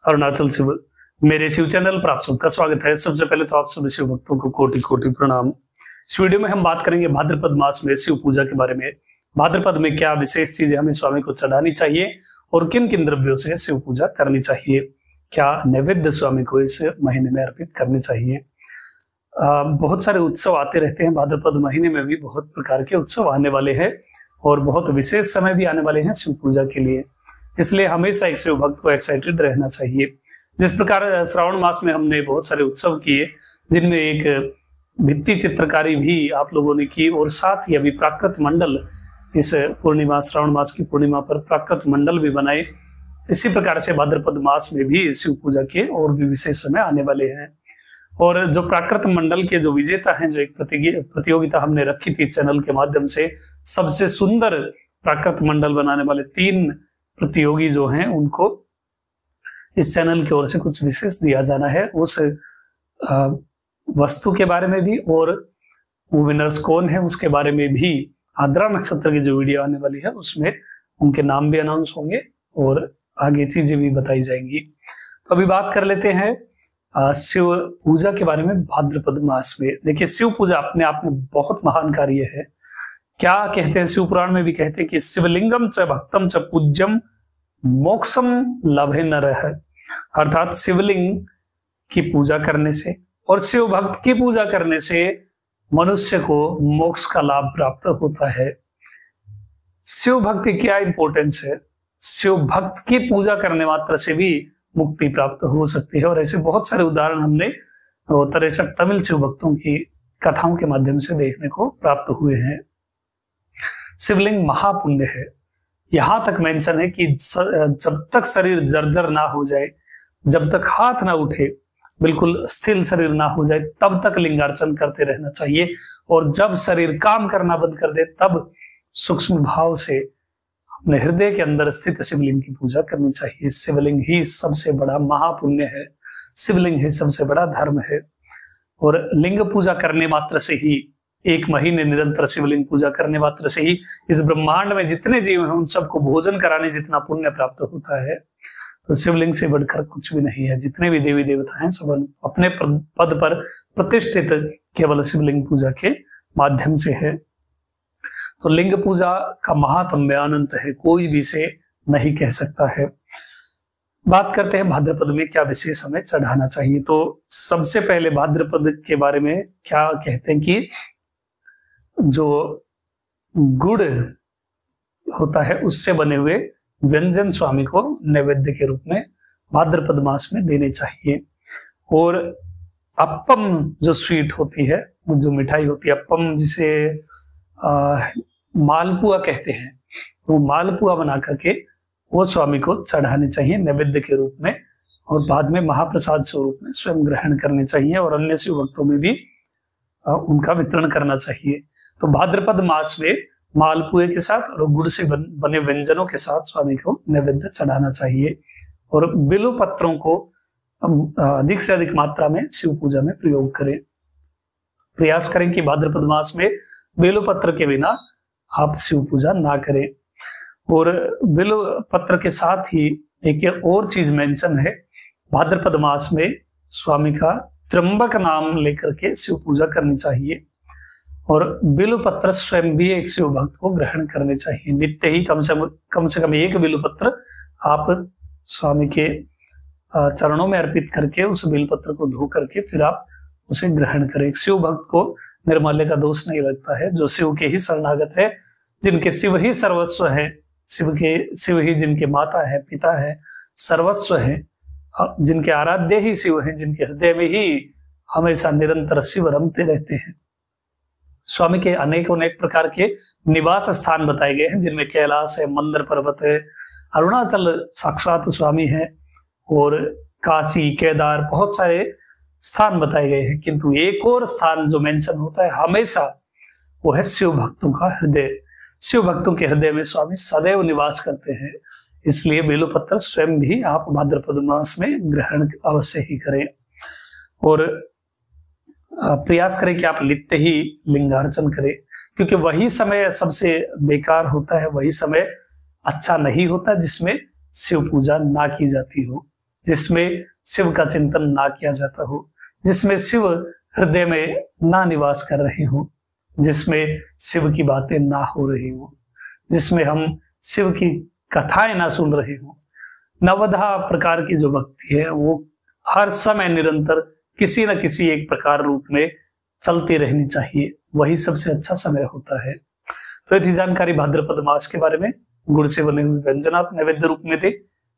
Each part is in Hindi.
अरुणाचल शिव मेरे शिव चैनल पर आप सबका स्वागत है। सबसे पहले तो आप सभी शिव भक्तों को कोटि कोटि प्रणाम। इस वीडियो में हम बात करेंगे भाद्रपद मास में शिव पूजा के बारे में। भाद्रपद में क्या विशेष चीजें हमें स्वामी को चढ़ानी चाहिए और किन किन द्रव्यों से शिव पूजा करनी चाहिए, क्या नैवेद्य स्वामी को इस महीने में अर्पित करनी चाहिए। बहुत सारे उत्सव आते रहते हैं। भाद्रपद महीने में भी बहुत प्रकार के उत्सव आने वाले हैं और बहुत विशेष समय भी आने वाले हैं शिव पूजा के लिए। इसलिए हमेशा एक शिव भक्त को एक्साइटेड रहना चाहिए। जिस प्रकार श्रावण मास में हमने बहुत सारे उत्सव किए, जिनमें एक भित्ति चित्रकारी भी आप लोगों ने की और साथ ही अभी प्राकृत मंडल, इस पूर्णिमा श्रावण मास की पूर्णिमा पर प्राकृत मंडल भी बनाए। इसी प्रकार से भाद्रपद मास में भी शिव पूजा के और भी विशेष समय आने वाले हैं। और जो प्राकृत मंडल के जो विजेता हैं, जो एक प्रतियोगिता हमने रखी थी इस चैनल के माध्यम से, सबसे सुंदर प्राकृत मंडल बनाने वाले 3 प्रतियोगी जो हैं उनको इस चैनल की ओर से कुछ विशेष दिया जाना है। उस वस्तु के बारे में भी और वो विनर्स कौन है उसके बारे में भी आद्रा नक्षत्र की जो वीडियो आने वाली है उसमें उनके नाम भी अनाउंस होंगे और आगे चीजें भी बताई जाएंगी। तो अभी बात कर लेते हैं शिव पूजा के बारे में। भाद्रपद मास में देखिए, शिव पूजा अपने आप में बहुत महान कार्य है। क्या कहते हैं, शिव पुराण में भी कहते हैं कि शिवलिंगम च भक्तम च पूज्यम मोक्षम लभे नरः, अर्थात शिवलिंग की पूजा करने से और शिव भक्त की पूजा करने से मनुष्य को मोक्ष का लाभ प्राप्त होता है। शिव भक्त की क्या इंपॉर्टेंस है, शिव भक्त की पूजा करने मात्र से भी मुक्ति प्राप्त हो सकती है। और ऐसे बहुत सारे उदाहरण हमने 63 तमिल शिव भक्तों की कथाओं के माध्यम से देखने को प्राप्त हुए हैं। शिवलिंग महापुण्य है। यहां तक मेंशन है कि जब तक शरीर जर्जर ना हो जाए, जब तक हाथ ना उठे, बिल्कुल स्थिर शरीर ना हो जाए, तब तक लिंगार्चन करते रहना चाहिए। और जब शरीर काम करना बंद कर दे तब सूक्ष्म भाव से अपने हृदय के अंदर स्थित शिवलिंग की पूजा करनी चाहिए। शिवलिंग ही सबसे बड़ा महापुण्य है, शिवलिंग ही सबसे बड़ा धर्म है। और लिंग पूजा करने मात्र से ही, 1 महीने निरंतर शिवलिंग पूजा करने मात्र से ही इस ब्रह्मांड में जितने जीव हैं उन सबको भोजन कराने जितना पुण्य प्राप्त होता है। तो शिवलिंग से बढ़कर कुछ भी नहीं है। जितने भी देवी देवता हैं सब अपने पद पर प्रतिष्ठित केवल शिवलिंग पूजा के माध्यम से है। तो लिंग पूजा का महात्म्य अनंत है, कोई भी इसे नहीं कह सकता है। बात करते हैं भाद्रपद में क्या विशेष हमें चढ़ाना चाहिए। तो सबसे पहले भाद्रपद के बारे में क्या कहते हैं कि जो गुड़ होता है उससे बने हुए व्यंजन स्वामी को नैवेद्य के रूप में भाद्रपद मास में देने चाहिए। और अप्पम जो स्वीट होती है, जो मिठाई होती है अप्पम, जिसे मालपुआ कहते हैं, वो मालपुआ बना करके वो स्वामी को चढ़ाने चाहिए नैवेद्य के रूप में और बाद में महाप्रसाद स्वरूप में स्वयं ग्रहण करने चाहिए और अन्य शिव भक्तों में भी उनका वितरण करना चाहिए। तो भाद्रपद मास में मालपुए के साथ और गुड़ से बने व्यंजनों के साथ स्वामी को नैवेद्य चढ़ाना चाहिए। और बिल्व पत्रों को अधिक से अधिक मात्रा में शिव पूजा में प्रयोग करें। प्रयास करें कि भाद्रपद मास में बिल्व पत्र के बिना आप शिव पूजा ना करें। और बिल्व पत्र के साथ ही एक और चीज मेंशन है, भाद्रपद मास में स्वामी का त्र्यंबक नाम लेकर के शिव पूजा करनी चाहिए। और बिल्व पत्र स्वयं भी एक शिव भक्त को ग्रहण करने चाहिए। नित्य ही कम से कम 1 बिल्व पत्र आप स्वामी के चरणों में अर्पित करके उस बिल्व पत्र को धो करके फिर आप उसे ग्रहण करें। शिव भक्त को निर्माल्य का दोष नहीं लगता है। जो शिव के ही शरणागत है, जिनके शिव ही सर्वस्व है, शिव ही जिनके माता है, पिता है, सर्वस्व है, जिनके आराध्य ही शिव है, जिनके हृदय में ही हमेशा निरंतर शिव रमते रहते हैं। स्वामी के अनेक प्रकार के निवास स्थान बताए गए हैं, जिनमें कैलाश है, मंदर पर्वत है, अरुणाचल साक्षात स्वामी है और काशी, केदार, बहुत सारे स्थान बताए गए हैं। किंतु एक और स्थान जो मेंशन होता है हमेशा, वो है शिव भक्तों का हृदय। शिव भक्तों के हृदय में स्वामी सदैव निवास करते हैं। इसलिए बिल्व पत्र स्वयं भी आप भाद्रपद मास में ग्रहण अवश्य ही करें। और प्रयास करें कि आप नित्य ही लिंगार्चन करें, क्योंकि वही समय सबसे बेकार होता है, वही समय अच्छा नहीं होता जिसमें शिव पूजा ना की जाती हो। जिसमें शिव का चिंतन ना किया जाता हो, जिसमें शिव हृदय में ना निवास कर रहे हो, जिसमें शिव की बातें ना हो रही हो, जिसमें हम शिव की कथाएं ना सुन रहे हो। नवधा प्रकार की जो भक्ति है वो हर समय निरंतर किसी न किसी एक प्रकार रूप में चलती रहनी चाहिए, वही सबसे अच्छा समय होता है। तो ये थी जानकारी भाद्रपद मास के बारे में। गुड़ से बने हुए व्यंजन आप नैवेद्य रूप में दे,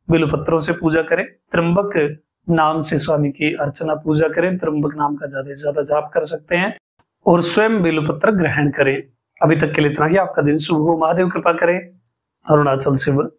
बिल्वपत्रों से पूजा करें, त्र्यंबक नाम से स्वामी की अर्चना पूजा करें, त्र्यंबक नाम का ज्यादा से ज्यादा जाप कर सकते हैं और स्वयं बिल्वपत्र ग्रहण करें। अभी तक के लिए इतना ही। आपका दिन शुभ हो, महादेव कृपा करें। अरुणाचल शिव।